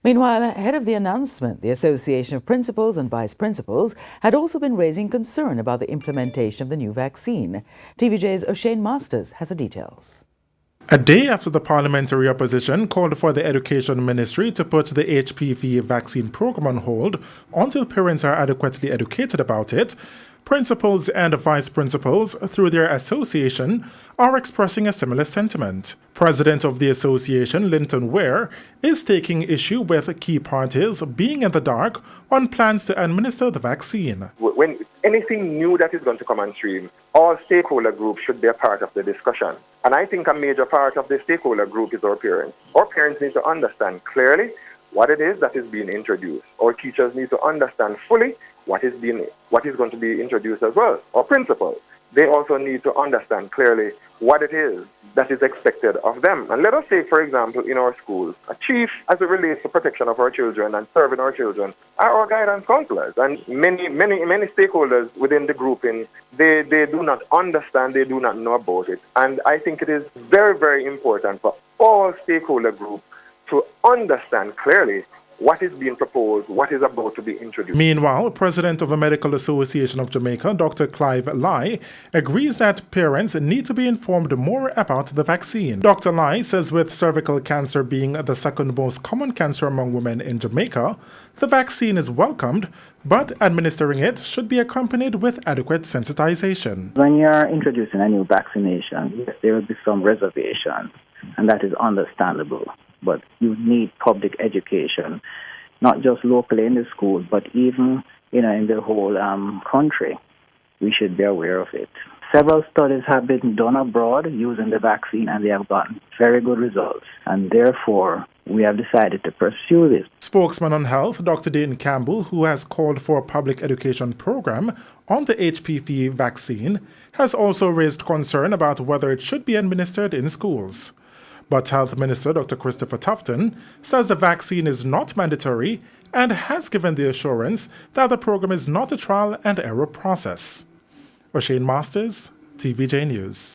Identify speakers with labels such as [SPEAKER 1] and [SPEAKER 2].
[SPEAKER 1] Meanwhile, ahead of the announcement, the Association of Principals and Vice Principals had also been raising concern about the implementation of the new vaccine. TVJ's O'Shane Masters has the details.
[SPEAKER 2] A day after the parliamentary opposition called for the Education Ministry to put the HPV vaccine program on hold until parents are adequately educated about it, principals and vice principals, through their association, are expressing a similar sentiment. President of the association, Linton Ware, is taking issue with key parties being in the dark on plans to administer the vaccine.
[SPEAKER 3] When anything new that is going to come on stream, all stakeholder groups should be a part of the discussion. And I think a major part of the stakeholder group is our parents. Our parents need to understand clearly what it is that is being introduced. Our teachers need to understand fully what is going to be introduced as well. Our principals, they also need to understand clearly what it is that is expected of them. And let us say, for example, in our schools, a chief, as it relates to protection of our children and serving our children, are our guidance counselors. And many stakeholders within the grouping, they do not understand, they do not know about it. And I think it is very, very important for all stakeholder groups to understand clearly what is being proposed, what is about to be introduced.
[SPEAKER 2] Meanwhile, President of the Medical Association of Jamaica, Dr. Clive Lai, agrees that parents need to be informed more about the vaccine. Dr. Lai says with cervical cancer being the second most common cancer among women in Jamaica, the vaccine is welcomed, but administering it should be accompanied with adequate sensitization.
[SPEAKER 4] When you're introducing a new vaccination, yes, there will be some reservations, and that is understandable. But you need public education, not just locally in the school, but even in the whole country. We should be aware of it. Several studies have been done abroad using the vaccine, and they have gotten very good results. And therefore, we have decided to pursue this.
[SPEAKER 2] Spokesman on Health, Dr. Dayton Campbell, who has called for a public education program on the HPV vaccine, has also raised concern about whether it should be administered in schools. But Health Minister Dr. Christopher Tufton says the vaccine is not mandatory and has given the assurance that the program is not a trial and error process. O'Shane Masters, TVJ News.